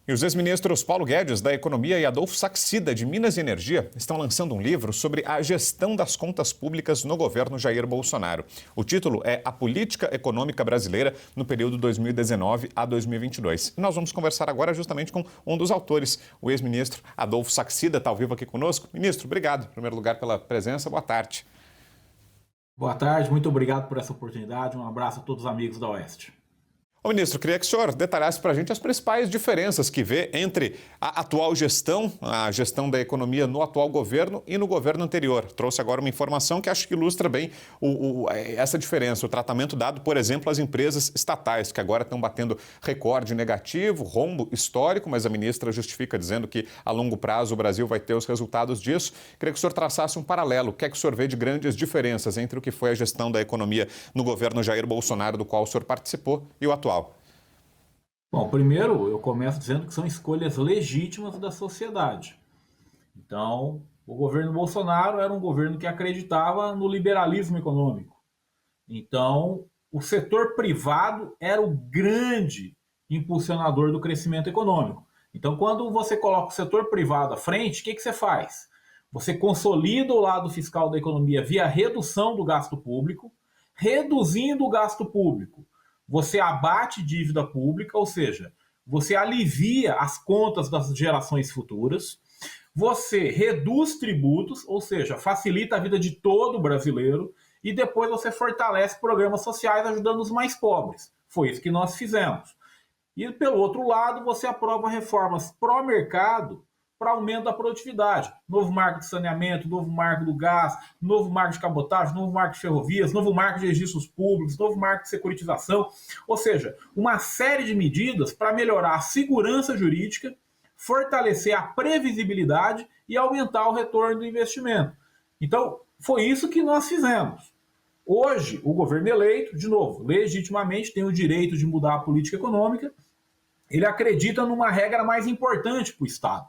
E os ex-ministros Paulo Guedes, da Economia, e Adolfo Saxida, de Minas e Energia, estão lançando um livro sobre a gestão das contas públicas no governo Jair Bolsonaro. O título é A Política Econômica Brasileira no período 2019 a 2022. E nós vamos conversar agora justamente com um dos autores, o ex-ministro Adolfo Saxida, está ao vivo aqui conosco. Ministro, obrigado, em primeiro lugar, pela presença. Boa tarde. Boa tarde, muito obrigado por essa oportunidade. Um abraço a todos os amigos da Oeste. Ô, ministro, queria que o senhor detalhasse para a gente as principais diferenças que vê entre a atual gestão, a gestão da economia no atual governo e no governo anterior. Trouxe agora uma informação que acho que ilustra bem essa diferença, o tratamento dado, por exemplo, às empresas estatais, que agora estão batendo recorde negativo, rombo histórico, mas a ministra justifica dizendo que a longo prazo o Brasil vai ter os resultados disso. Queria que o senhor traçasse um paralelo. O que é que o senhor vê de grandes diferenças entre o que foi a gestão da economia no governo Jair Bolsonaro, do qual o senhor participou, e o atual? Bom, primeiro eu começo dizendo que são escolhas legítimas da sociedade. Então, o governo Bolsonaro era um governo que acreditava no liberalismo econômico. Então, o setor privado era o grande impulsionador do crescimento econômico. Então, quando você coloca o setor privado à frente, o que você faz? Você consolida o lado fiscal da economia via redução do gasto público. Reduzindo o gasto público, você abate dívida pública, ou seja, você alivia as contas das gerações futuras, você reduz tributos, ou seja, facilita a vida de todo brasileiro, e depois você fortalece programas sociais ajudando os mais pobres. Foi isso que nós fizemos. E, pelo outro lado, você aprova reformas pró-mercado para aumento da produtividade. Novo marco de saneamento, novo marco do gás, novo marco de cabotagem, novo marco de ferrovias, novo marco de registros públicos, novo marco de securitização. Ou seja, uma série de medidas para melhorar a segurança jurídica, fortalecer a previsibilidade e aumentar o retorno do investimento. Então, foi isso que nós fizemos. Hoje, o governo eleito, de novo, legitimamente tem o direito de mudar a política econômica, ele acredita numa regra mais importante para o Estado.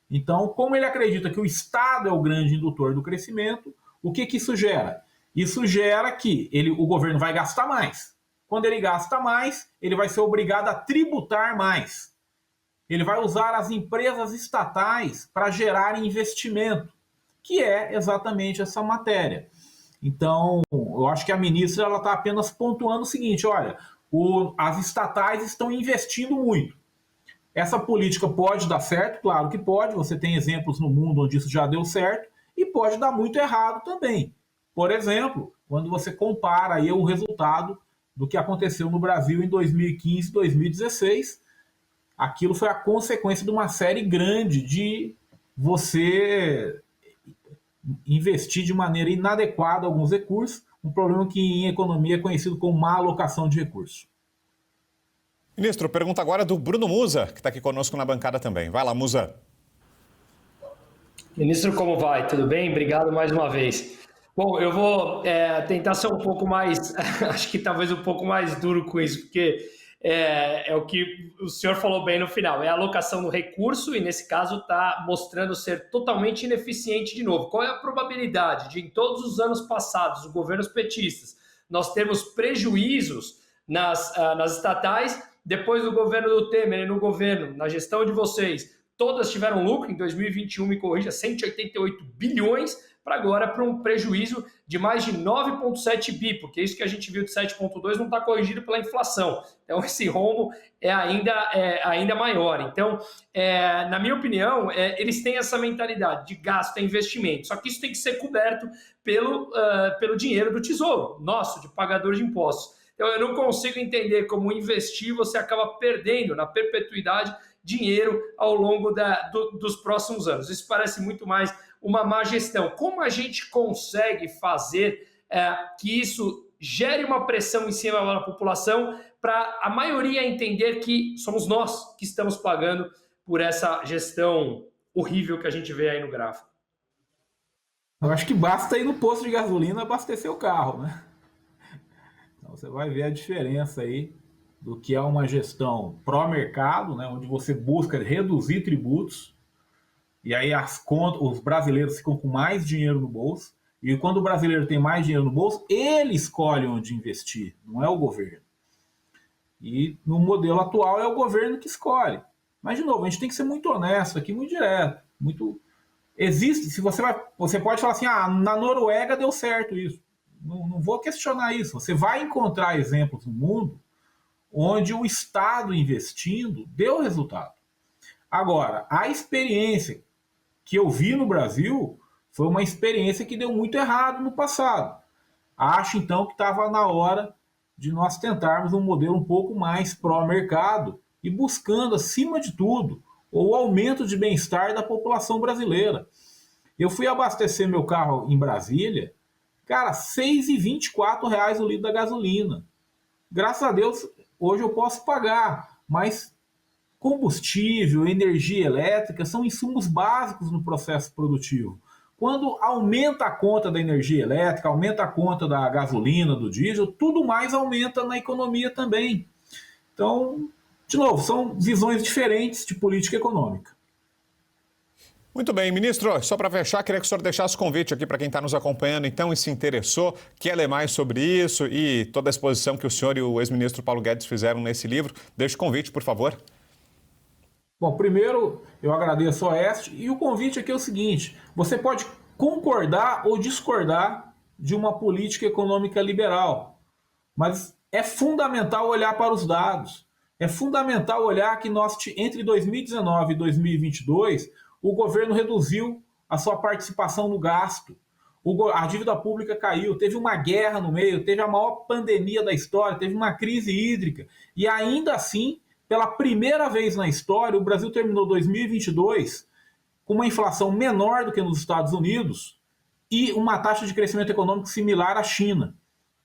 Então, como ele acredita que o Estado é o grande indutor do crescimento, o que isso gera? Isso gera que o governo vai gastar mais. Quando ele gasta mais, ele vai ser obrigado a tributar mais. Ele vai usar as empresas estatais para gerar investimento, que é exatamente essa matéria. Então, eu acho que a ministra está apenas pontuando o seguinte, olha, as estatais estão investindo muito. Essa política pode dar certo, claro que pode, você tem exemplos no mundo onde isso já deu certo, e pode dar muito errado também. Por exemplo, quando você compara aí o resultado do que aconteceu no Brasil em 2015 e 2016, aquilo foi a consequência de uma série grande de você investir de maneira inadequada alguns recursos, um problema que em economia é conhecido como má alocação de recursos. Ministro, pergunta agora do Bruno Musa, que está aqui conosco na bancada também. Vai lá, Musa. Ministro, como vai? Tudo bem? Obrigado mais uma vez. Bom, eu vou tentar ser um pouco mais, acho que talvez um pouco mais duro com isso, porque é o que o senhor falou bem no final, é a alocação do recurso e nesse caso está mostrando ser totalmente ineficiente de novo. Qual é a probabilidade de em todos os anos passados, os governos petistas, nós termos prejuízos nas estatais? Depois do governo do Temer e no governo, na gestão de vocês, todas tiveram lucro, em 2021, me corrija, 188 bilhões, para agora para um prejuízo de mais de 9,7 bi, porque isso que a gente viu de 7,2 não está corrigido pela inflação. Então, esse rombo é ainda maior. Então, na minha opinião, eles têm essa mentalidade de gasto e investimento, só que isso tem que ser coberto pelo dinheiro do Tesouro, nosso, de pagador de impostos. Então, eu não consigo entender como investir, você acaba perdendo na perpetuidade dinheiro ao longo dos próximos anos. Isso parece muito mais uma má gestão. Como a gente consegue fazer que isso gere uma pressão em cima da população para a maioria entender que somos nós que estamos pagando por essa gestão horrível que a gente vê aí no gráfico? Eu acho que basta ir no posto de gasolina abastecer o carro, né? Então você vai ver a diferença aí do que é uma gestão pró-mercado, né, onde você busca reduzir tributos, e aí os brasileiros ficam com mais dinheiro no bolso, e quando o brasileiro tem mais dinheiro no bolso, ele escolhe onde investir, não é o governo. E no modelo atual é o governo que escolhe. Mas, de novo, a gente tem que ser muito honesto aqui, muito direto. Existe, se você pode falar assim, na Noruega deu certo isso. Não vou questionar isso. Você vai encontrar exemplos no mundo onde o Estado investindo deu resultado. Agora, a experiência que eu vi no Brasil foi uma experiência que deu muito errado no passado. Acho, então, que estava na hora de nós tentarmos um modelo um pouco mais pró-mercado e buscando, acima de tudo, o aumento de bem-estar da população brasileira. Eu fui abastecer meu carro em Brasília, cara, R$ 6,24 o litro da gasolina. Graças a Deus, hoje eu posso pagar, mas combustível, energia elétrica são insumos básicos no processo produtivo. Quando aumenta a conta da energia elétrica, aumenta a conta da gasolina, do diesel, tudo mais aumenta na economia também. Então, de novo, são visões diferentes de política econômica. Muito bem, ministro, só para fechar, queria que o senhor deixasse o convite aqui para quem está nos acompanhando, então, e se interessou, quer ler mais sobre isso e toda a exposição que o senhor e o ex-ministro Paulo Guedes fizeram nesse livro. Deixe o convite, por favor. Bom, primeiro eu agradeço ao Oeste e o convite aqui é o seguinte: você pode concordar ou discordar de uma política econômica liberal, mas é fundamental olhar para os dados. É fundamental olhar que entre 2019 e 2022, o governo reduziu a sua participação no gasto. A dívida pública caiu, teve uma guerra no meio, teve a maior pandemia da história, teve uma crise hídrica e ainda assim, pela primeira vez na história, o Brasil terminou 2022 com uma inflação menor do que nos Estados Unidos e uma taxa de crescimento econômico similar à China.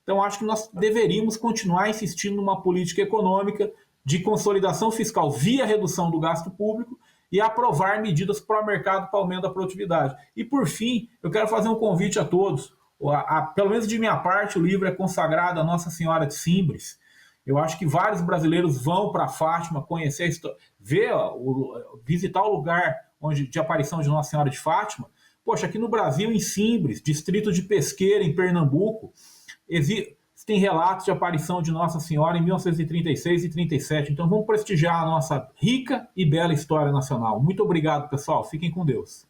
Então, acho que nós deveríamos continuar insistindo numa política econômica de consolidação fiscal via redução do gasto público e aprovar medidas pró-mercado para aumento da produtividade. E, por fim, eu quero fazer um convite a todos. Pelo menos de minha parte, o livro é consagrado a Nossa Senhora de Simbres. Eu acho que vários brasileiros vão para Fátima conhecer a história, visitar o lugar de aparição de Nossa Senhora de Fátima. Poxa, aqui no Brasil, em Simbres, distrito de Pesqueira, em Pernambuco, tem relatos de aparição de Nossa Senhora em 1936 e 37. Então vamos prestigiar a nossa rica e bela história nacional. Muito obrigado, pessoal. Fiquem com Deus.